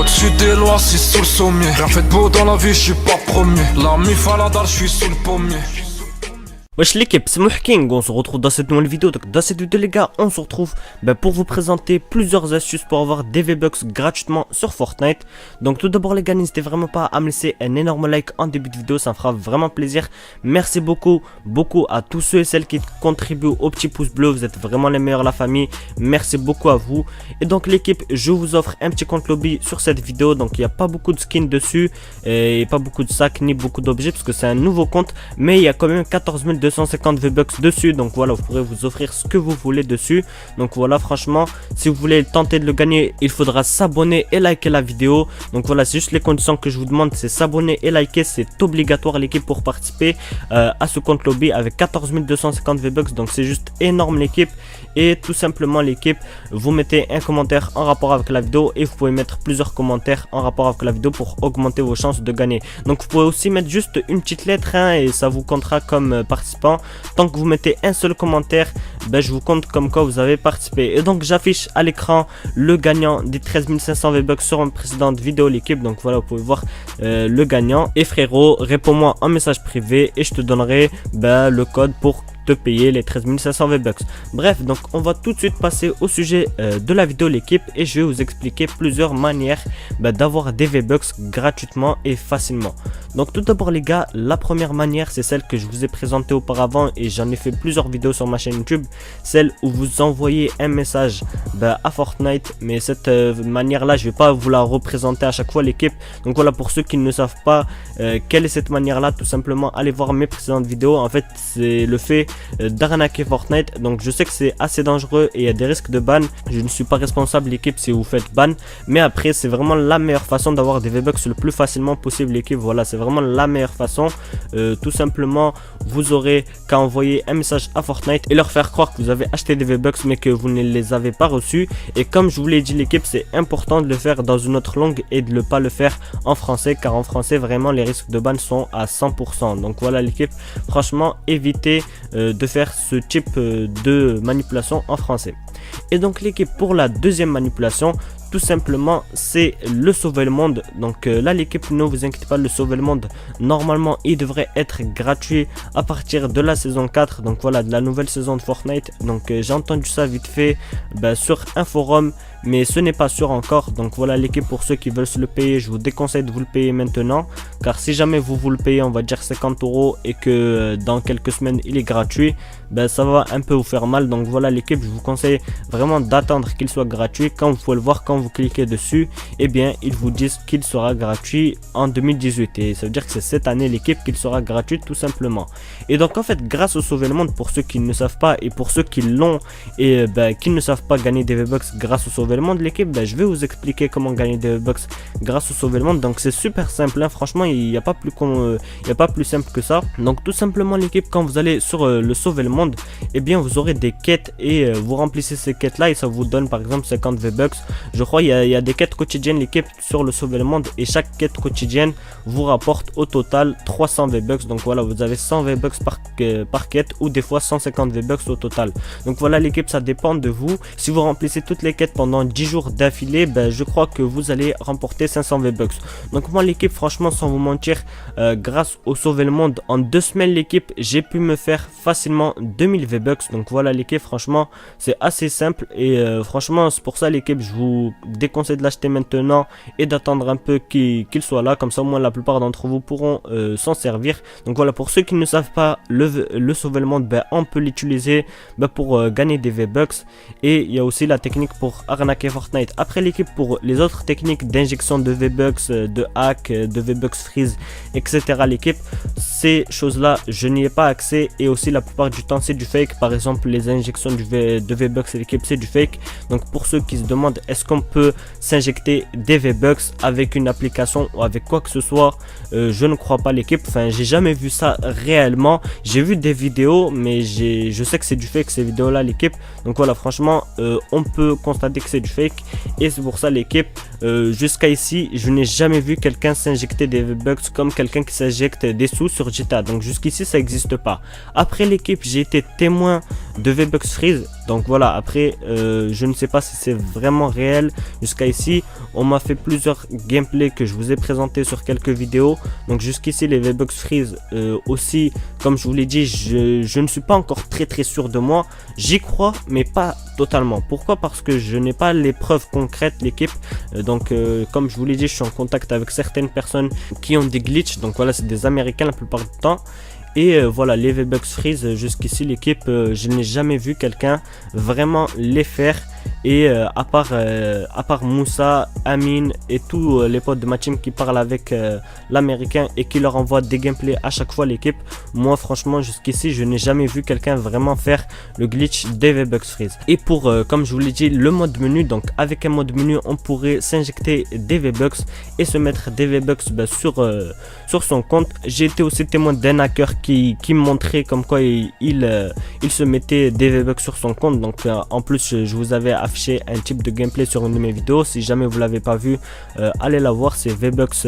Au-dessus des lois, c'est sous le sommier. Rien fait de beau dans la vie, je suis pas premier. La mif à la dalle, je suis sous le pommier. Wesh l'équipe, c'est Mouhking, on se retrouve dans cette nouvelle vidéo. Donc dans cette vidéo les gars, on se retrouve pour vous présenter plusieurs astuces pour avoir des V-Bucks gratuitement sur Fortnite. Donc tout d'abord les gars, n'hésitez vraiment pas à me laisser un énorme like en début de vidéo, ça me fera vraiment plaisir. Merci beaucoup à tous ceux et celles qui contribuent au petit pouce bleu, vous êtes vraiment les meilleurs la famille. Merci beaucoup à vous. Et donc l'équipe, je vous offre un petit compte lobby sur cette vidéo. Donc il n'y a pas beaucoup de skins dessus et pas beaucoup de sacs ni beaucoup d'objets parce que c'est un nouveau compte. Mais il y a quand même 14 250 V-Bucks dessus, donc voilà, vous pourrez vous offrir ce que vous voulez dessus. Donc voilà, franchement, si vous voulez tenter de le gagner, il faudra s'abonner et liker la vidéo. Donc voilà, c'est juste les conditions que je vous demande, c'est s'abonner et liker, c'est obligatoire l'équipe pour participer à ce compte lobby avec 14 250 V-Bucks. Donc c'est juste énorme l'équipe. Et tout simplement l'équipe, vous mettez un commentaire en rapport avec la vidéo et vous pouvez mettre plusieurs commentaires en rapport avec la vidéo pour augmenter vos chances de gagner. Donc vous pouvez aussi mettre juste une petite lettre et ça vous comptera comme participant. Tant que vous mettez un seul commentaire, je vous compte comme quoi vous avez participé. Et donc j'affiche à l'écran le gagnant des 13 500 V-Bucks sur une précédente vidéo l'équipe. Donc voilà, vous pouvez voir le gagnant. Et frérot, réponds-moi en message privé et je te donnerai le code pour te payer les 13 500 V-Bucks. Bref, donc on va tout de suite passer au sujet de la vidéo l'équipe et je vais vous expliquer plusieurs manières d'avoir des V-Bucks gratuitement et facilement. Donc tout d'abord les gars, la première manière c'est celle que je vous ai présentée auparavant et j'en ai fait plusieurs vidéos sur ma chaîne YouTube, celle où vous envoyez un message à Fortnite, mais cette manière là je vais pas vous la représenter à chaque fois l'équipe. Donc voilà, pour ceux qui ne savent pas quelle est cette manière là, tout simplement allez voir mes précédentes vidéos. En fait c'est le fait d'arnaquer Fortnite. Donc je sais que c'est assez dangereux et il y a des risques de ban. Je ne suis pas responsable l'équipe si vous faites ban, mais après c'est vraiment la meilleure façon d'avoir des V-Bucks le plus facilement possible l'équipe. Voilà, c'est vraiment la meilleure façon. Tout simplement vous aurez qu'à envoyer un message à Fortnite et leur faire croire que vous avez acheté des V-Bucks mais que vous ne les avez pas reçus. Et comme je vous l'ai dit l'équipe, c'est important de le faire dans une autre langue et de ne pas le faire en français, car en français vraiment les risques de ban sont à 100%. Donc voilà l'équipe, franchement évitez de faire ce type de manipulation en français. Et donc l'équipe, pour la deuxième manipulation, tout simplement c'est le sauver le monde. Donc là l'équipe, ne vous inquiétez pas, le sauver le monde normalement il devrait être gratuit à partir de la saison 4. Donc voilà, de la nouvelle saison de Fortnite. Donc j'ai entendu ça vite fait sur un forum, mais ce n'est pas sûr encore. Donc voilà l'équipe, pour ceux qui veulent se le payer, je vous déconseille de vous le payer maintenant, car si jamais vous le payez, on va dire 50 € et que dans quelques semaines il est gratuit, ça va un peu vous faire mal. Donc voilà l'équipe, je vous conseille vraiment d'attendre qu'il soit gratuit. Quand vous pouvez le voir, quand vous cliquez dessus, et bien ils vous disent qu'il sera gratuit en 2018 et ça veut dire que c'est cette année l'équipe qu'il sera gratuit tout simplement. Et donc en fait, grâce au sauver le monde, pour ceux qui ne savent pas et pour ceux qui l'ont et qui ne savent pas gagner des V-Bucks grâce au sauver le monde l'équipe, je vais vous expliquer comment gagner des V-Bucks grâce au sauver le monde. Donc c'est super simple, hein. Franchement il n'y a pas plus simple que ça. Donc tout simplement l'équipe, quand vous allez sur le sauver le monde, et bien vous aurez des quêtes et vous remplissez ces quêtes là et ça vous donne par exemple 50 V-Bucks. Je crois il y a des quêtes quotidiennes l'équipe sur le sauver le monde et chaque quête quotidienne vous rapporte au total 300 V-Bucks. Donc voilà, vous avez 100 V-Bucks par quête ou des fois 150 V-Bucks au total. Donc voilà l'équipe, ça dépend de vous. Si vous remplissez toutes les quêtes pendant 10 jours d'affilée, je crois que vous allez remporter 500 V-Bucks. Donc moi l'équipe, franchement sans vous mentir, grâce au sauver le monde, en 2 semaines l'équipe, j'ai pu me faire facilement 2000 V-Bucks. Donc voilà l'équipe, franchement c'est assez simple et franchement c'est pour ça l'équipe, je vous déconseille de l'acheter maintenant et d'attendre un peu qu'il soit là, comme ça au moins la plupart d'entre vous pourront s'en servir. Donc voilà, pour ceux qui ne savent pas, le sauver le monde, on peut l'utiliser pour gagner des V-Bucks et il y a aussi la technique pour arnaquer Fortnite. Après l'équipe, pour les autres techniques d'injection de V-Bucks, de hack, de V-Bucks freeze, etc. l'équipe, ces choses là je n'y ai pas accès et aussi la plupart du temps c'est du fake. Par exemple les injections de V-Bucks l'équipe, c'est du fake. Donc pour ceux qui se demandent est-ce qu'on peut s'injecter des V-Bucks avec une application ou avec quoi que ce soit, je ne crois pas l'équipe. Enfin j'ai jamais vu ça réellement, j'ai vu des vidéos mais je sais que c'est du fake ces vidéos là l'équipe. Donc voilà, franchement on peut constater que c'est du fake et c'est pour ça l'équipe, jusqu'à ici je n'ai jamais vu quelqu'un s'injecter des V-Bucks comme quelqu'un qui s'injecte des sous sur GTA. Donc jusqu'ici ça n'existe pas. Après l'équipe, j'ai été témoin de V-Bucks freeze Donc voilà, après je ne sais pas si c'est vraiment réel jusqu'à ici. On m'a fait plusieurs gameplays que je vous ai présenté sur quelques vidéos. Donc jusqu'ici les V-Bucks freeze aussi, comme je vous l'ai dit, je ne suis pas encore très sûr de moi. J'y crois mais pas totalement. Pourquoi? Parce que je n'ai pas les preuves concrètes, l'équipe. Donc comme je vous l'ai dit, je suis en contact avec certaines personnes qui ont des glitches. Donc voilà, c'est des Américains la plupart du temps. Et voilà, les V-Bucks freeze jusqu'ici l'équipe, je n'ai jamais vu quelqu'un vraiment les faire. Et à part Moussa, Amin et tous les potes de ma team qui parlent avec l'américain et qui leur envoient des gameplays à chaque fois l'équipe, moi franchement jusqu'ici je n'ai jamais vu quelqu'un vraiment faire le glitch des V-Bucks freeze. Et pour comme je vous l'ai dit, le mode menu, donc avec un mode menu on pourrait s'injecter des V-Bucks et se mettre des V-Bucks sur son compte. J'ai été aussi témoin d'un hacker qui me montrait comme quoi il se mettait des V-Bucks sur son compte. Donc en plus je vous avais affiché un type de gameplay sur une de mes vidéos. Si jamais vous l'avez pas vu, allez la voir. C'est V-Bucks,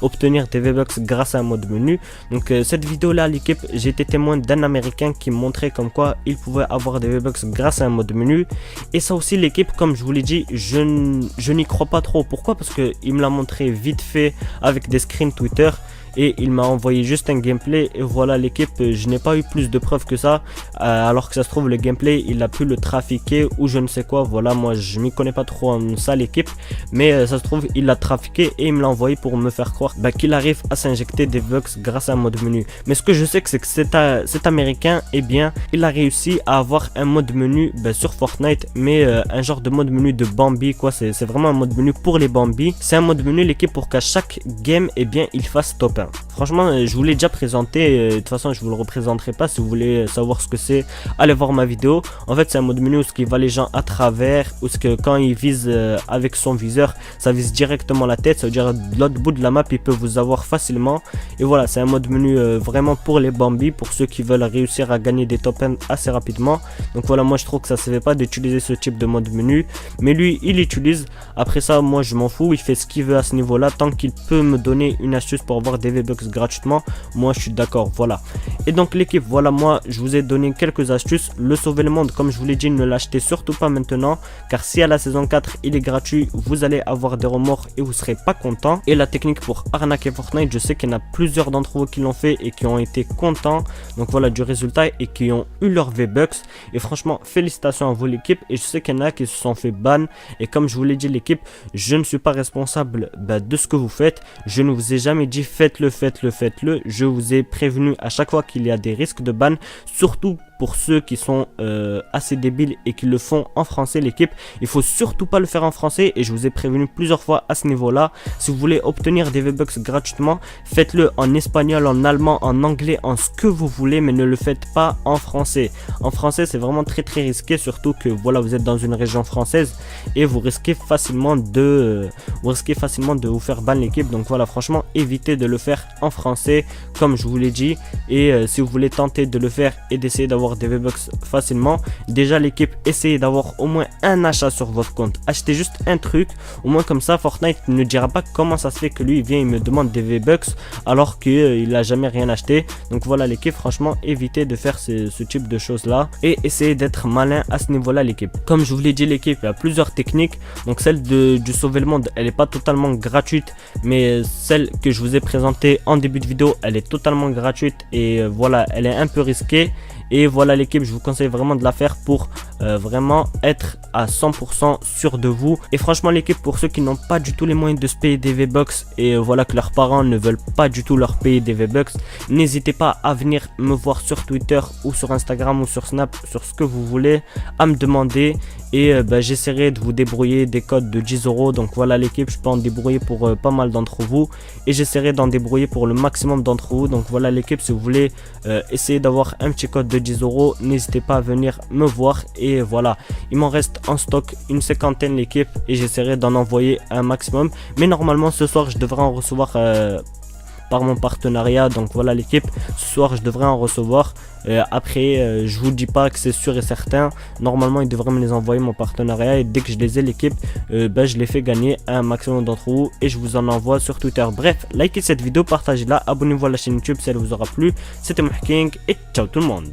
obtenir des V-Bucks grâce à un mode menu. Donc cette vidéo là l'équipe, j'ai été témoin d'un américain qui me montrait comme quoi il pouvait avoir des V-Bucks grâce à un mode menu. Et ça aussi l'équipe, comme je vous l'ai dit, je n'y crois pas trop. Pourquoi? Parce que il me l'a montré vite fait avec des screens Twitter. Et il m'a envoyé juste un gameplay et voilà l'équipe, je n'ai pas eu plus de preuves que ça, alors que ça se trouve le gameplay il a pu le trafiquer ou je ne sais quoi. Voilà, moi je m'y connais pas trop en ça l'équipe, mais ça se trouve il l'a trafiqué et il me l'a envoyé pour me faire croire qu'il arrive à s'injecter des bugs grâce à un mode menu. Mais ce que je sais c'est que cet américain, eh bien il a réussi à avoir un mode menu sur Fortnite, mais un genre de mode menu de Bambi quoi. C'est vraiment un mode menu pour les Bambi. C'est un mode menu l'équipe pour qu'à chaque game, eh bien il fasse top 1. Franchement je vous l'ai déjà présenté, de toute façon je vous le représenterai pas. Si vous voulez savoir ce que c'est, allez voir ma vidéo. En fait c'est un mode menu où ce qui va les gens à travers, où ce que quand il vise avec son viseur, ça vise directement la tête, ça veut dire de l'autre bout de la map il peut vous avoir facilement. Et voilà, c'est un mode menu vraiment pour les Bambi, pour ceux qui veulent réussir à gagner des top 1 assez rapidement. Donc voilà, moi je trouve que ça se fait pas d'utiliser ce type de mode menu, mais lui il l'utilise. Après ça moi je m'en fous, il fait ce qu'il veut à ce niveau là, tant qu'il peut me donner une astuce pour avoir des V-Bucks gratuitement, moi je suis d'accord. Voilà. Et donc l'équipe, voilà, moi je vous ai donné quelques astuces. Le sauver le monde, comme je vous l'ai dit, ne l'achetez surtout pas maintenant, car si à la saison 4 il est gratuit, vous allez avoir des remords et vous serez pas content. Et la technique pour arnaquer Fortnite, je sais qu'il y en a plusieurs d'entre vous qui l'ont fait et qui ont été contents, donc voilà, du résultat, et qui ont eu leur V-Bucks. Et franchement félicitations à vous l'équipe. Et je sais qu'il y en a qui se sont fait ban, et comme je vous l'ai dit l'équipe, je ne suis pas responsable de ce que vous faites. Je ne vous ai jamais dit faites-le. Je vous ai prévenu à chaque fois qu'il y a des risques de ban, surtout pour ceux qui sont assez débiles et qui le font en français l'équipe. Il faut surtout pas le faire en français, et je vous ai prévenu plusieurs fois à ce niveau là. Si vous voulez obtenir des V-Bucks gratuitement, faites-le en espagnol, en allemand, en anglais, en ce que vous voulez, mais ne le faites pas en français. En français c'est vraiment très risqué, surtout que voilà, vous êtes dans une région française et vous risquez facilement de vous faire ban l'équipe. Donc voilà, franchement évitez de le faire en français comme je vous l'ai dit. Et si vous voulez tenter de le faire et d'essayer d'avoir des V-Bucks facilement, déjà l'équipe, essayez d'avoir au moins un achat sur votre compte. Achetez juste un truc, au moins comme ça Fortnite ne dira pas comment ça se fait que lui il vient, il me demande des V-Bucks alors qu'il n'a jamais rien acheté. Donc voilà l'équipe, franchement évitez de faire ce type de choses là et essayez d'être malin à ce niveau là l'équipe. Comme je vous l'ai dit l'équipe, il y a plusieurs techniques. Donc celle du sauver le monde, elle est pas totalement gratuite, mais celle que je vous ai présentée en début de vidéo, elle est totalement gratuite et voilà, elle est un peu risquée. Et voilà l'équipe, je vous conseille vraiment de la faire pour vraiment être à 100% sûr de vous. Et franchement l'équipe, pour ceux qui n'ont pas du tout les moyens de se payer des V-Bucks et voilà que leurs parents ne veulent pas du tout leur payer des V-Bucks, n'hésitez pas à venir me voir sur Twitter ou sur Instagram ou sur Snap, sur ce que vous voulez, à me demander. Et j'essaierai de vous débrouiller des codes de 10 €. Donc voilà l'équipe, je peux en débrouiller pour pas mal d'entre vous. Et j'essaierai d'en débrouiller pour le maximum d'entre vous. Donc voilà l'équipe, si vous voulez essayer d'avoir un petit code de 10 €, n'hésitez pas à venir me voir. Et voilà, il m'en reste en stock une cinquantaine l'équipe, et j'essaierai d'en envoyer un maximum. Mais normalement ce soir je devrais en recevoir par mon partenariat. Donc voilà l'équipe, ce soir je devrais en recevoir. Après je vous dis pas que c'est sûr et certain, normalement ils devraient me les envoyer mon partenariat, et dès que je les ai l'équipe, je les fais gagner à un maximum d'entre vous et je vous en envoie sur Twitter. Bref, likez cette vidéo, partagez-la, abonnez-vous à la chaîne YouTube si elle vous aura plu. C'était Mouhking et ciao tout le monde.